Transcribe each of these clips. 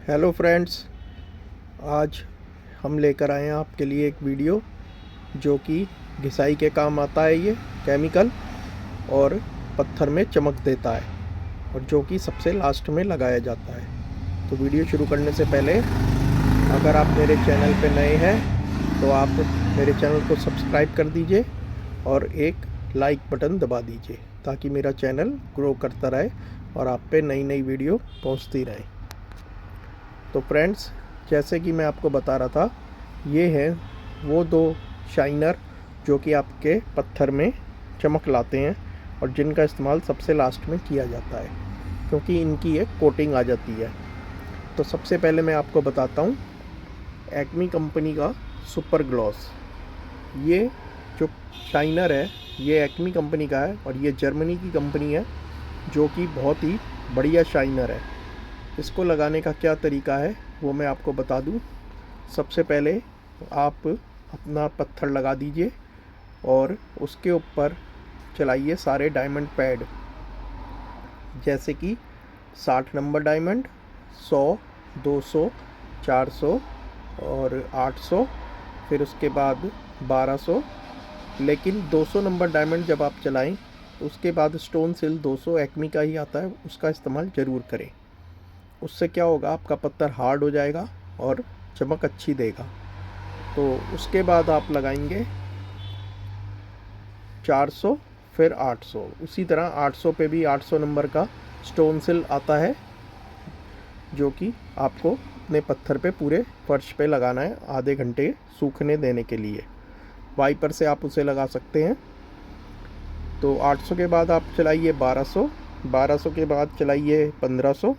Hello friends, आज हम लेकर आए हैं आपके लिए एक वीडियो जो कि घिसाई के काम आता है। ये केमिकल और पत्थर में चमक देता है और जो कि सबसे लास्ट में लगाया जाता है। तो वीडियो शुरू करने से पहले अगर आप मेरे चैनल पे नए हैं तो आप मेरे चैनल को सब्सक्राइब कर दीजिए और एक लाइक बटन दबा दीजिए ताकि मेरा चैनल ग्रो करता रहे और आप पे नई नई वीडियो पहुंचती रहे। तो फ्रेंड्स, जैसे कि मैं आपको बता रहा था, ये हैं वो दो शाइनर जो कि आपके पत्थर में चमक लाते हैं और जिनका इस्तेमाल सबसे लास्ट में किया जाता है क्योंकि इनकी एक कोटिंग आ जाती है। तो सबसे पहले मैं आपको बताता हूँ एक्मी कंपनी का सुपर ग्लॉस। ये जो शाइनर है ये एक्मी कंपनी का है और ये जर्मनी की कंपनी है जो कि बहुत ही बढ़िया शाइनर है। इसको लगाने का क्या तरीका है वो मैं आपको बता दूं। सबसे पहले आप अपना पत्थर लगा दीजिए और उसके ऊपर चलाइए सारे डायमंड पैड, जैसे कि 60 नंबर डायमंड, 100, 200, 400 और 800, फिर उसके बाद 1200। लेकिन 200 नंबर डायमंड जब आप चलाएं तो उसके बाद स्टोन सिल 200 एक्मी का ही आता है, उसका इस्तेमाल ज़रूर करें। उससे क्या होगा, आपका पत्थर हार्ड हो जाएगा और चमक अच्छी देगा। तो उसके बाद आप लगाएंगे 400, फिर 800। उसी तरह 800 पे भी 800 नंबर का स्टोन सिल आता है जो कि आपको अपने पत्थर पे पूरे फर्श पे लगाना है आधे घंटे सूखने देने के लिए। वाइपर से आप उसे लगा सकते हैं। तो 800 के बाद आप चलाइए 1200, 1200 के बाद चलाइए 1500,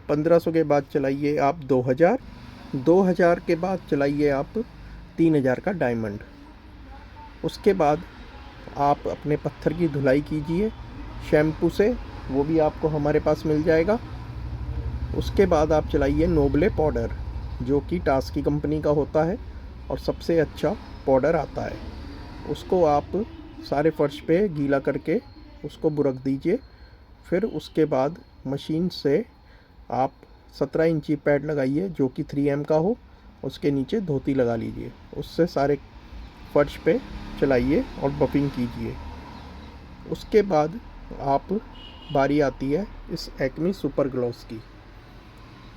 1500 के बाद चलाइए आप 2000, 2000 के बाद चलाइए आप 3000 का डायमंड। उसके बाद आप अपने पत्थर की धुलाई कीजिए शैम्पू से, वो भी आपको हमारे पास मिल जाएगा। उसके बाद आप चलाइए नोबले पाउडर जो कि टास की कंपनी का होता है और सबसे अच्छा पाउडर आता है। उसको आप सारे फर्श पे गीला करके उसको बुरक दीजिए। फिर उसके बाद मशीन से आप 17 इंची पैड लगाइए जो कि 3M का हो, उसके नीचे धोती लगा लीजिए, उससे सारे फर्श पे चलाइए और बफिंग कीजिए। उसके बाद आप बारी आती है इस एक्मी सुपर ग्लॉस की।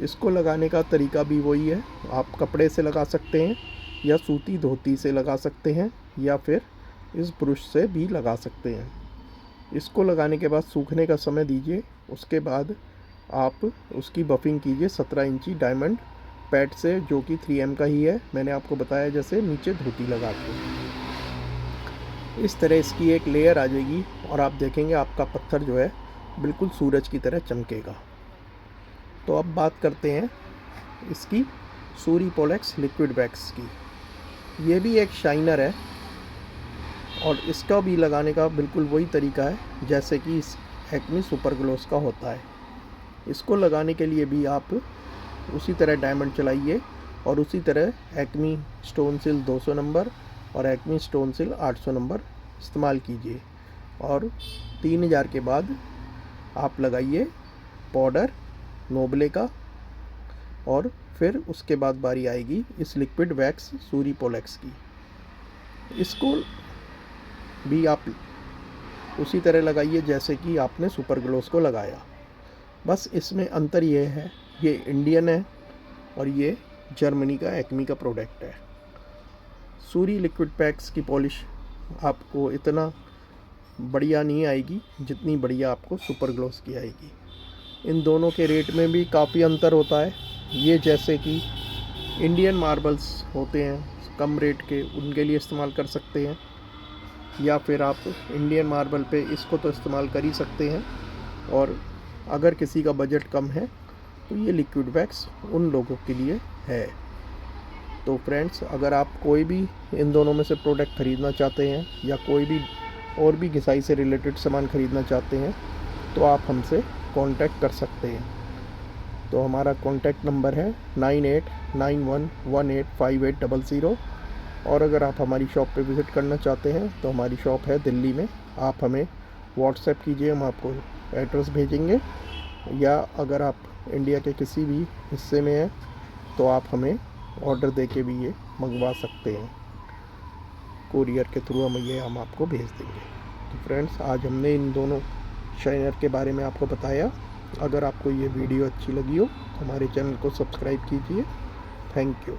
इसको लगाने का तरीका भी वही है, आप कपड़े से लगा सकते हैं या सूती धोती से लगा सकते हैं या फिर इस ब्रश से भी लगा सकते हैं। इसको लगाने के बाद सूखने का समय दीजिए। उसके बाद आप उसकी बफिंग कीजिए 17 इंची डायमंड पैड से जो कि 3M का ही है, मैंने आपको बताया जैसे नीचे धोती लगा के। इस तरह इसकी एक लेयर आ जाएगी और आप देखेंगे आपका पत्थर जो है बिल्कुल सूरज की तरह चमकेगा। तो अब बात करते हैं इसकी सूरीपोलेक्स लिक्विड वैक्स की। ये भी एक शाइनर है और इसका भी लगाने का बिल्कुल वही तरीका है जैसे कि इस एक्मी सुपर ग्लॉस का होता है। इसको लगाने के लिए भी आप उसी तरह डायमंड चलाइए और उसी तरह एक्मी स्टोन सिल 200 नंबर और एक्मी स्टोन सिल 800 नंबर इस्तेमाल कीजिए। और 3000 के बाद आप लगाइए पाउडर नोबले का और फिर उसके बाद बारी आएगी इस लिक्विड वैक्स सूरीपोलेक्स की। इसको भी आप उसी तरह लगाइए जैसे कि आपने सुपर ग्लॉस को लगाया। बस इसमें अंतर ये है, ये इंडियन है और ये जर्मनी का एक्मी का प्रोडक्ट है। सूरी लिक्विड पैक्स की पॉलिश आपको इतना बढ़िया नहीं आएगी जितनी बढ़िया आपको सुपर ग्लॉस की आएगी। इन दोनों के रेट में भी काफ़ी अंतर होता है। ये जैसे कि इंडियन मार्बल्स होते हैं कम रेट के, उनके लिए इस्तेमाल कर सकते हैं या फिर आप इंडियन मार्बल पे इसको तो इस्तेमाल कर ही सकते हैं। और अगर किसी का बजट कम है तो ये लिक्विड वैक्स उन लोगों के लिए है। तो फ्रेंड्स, अगर आप कोई भी इन दोनों में से प्रोडक्ट ख़रीदना चाहते हैं या कोई भी और भी घिसाई से रिलेटेड सामान ख़रीदना चाहते हैं तो आप हमसे कांटेक्ट कर सकते हैं। तो हमारा कांटेक्ट नंबर है 9891185800। और अगर आप हमारी शॉप पे विज़िट करना चाहते हैं तो हमारी शॉप है दिल्ली में। आप हमें व्हाट्सएप कीजिए, हम आपको एड्रेस भेजेंगे या अगर आप इंडिया के किसी भी हिस्से में हैं तो आप हमें ऑर्डर दे के भी ये मंगवा सकते हैं। कोरियर के थ्रू हम आपको भेज देंगे। तो फ्रेंड्स, आज हमने इन दोनों शाइनर के बारे में आपको बताया। अगर आपको ये वीडियो अच्छी लगी हो तो हमारे चैनल को सब्सक्राइब कीजिए। Thank you.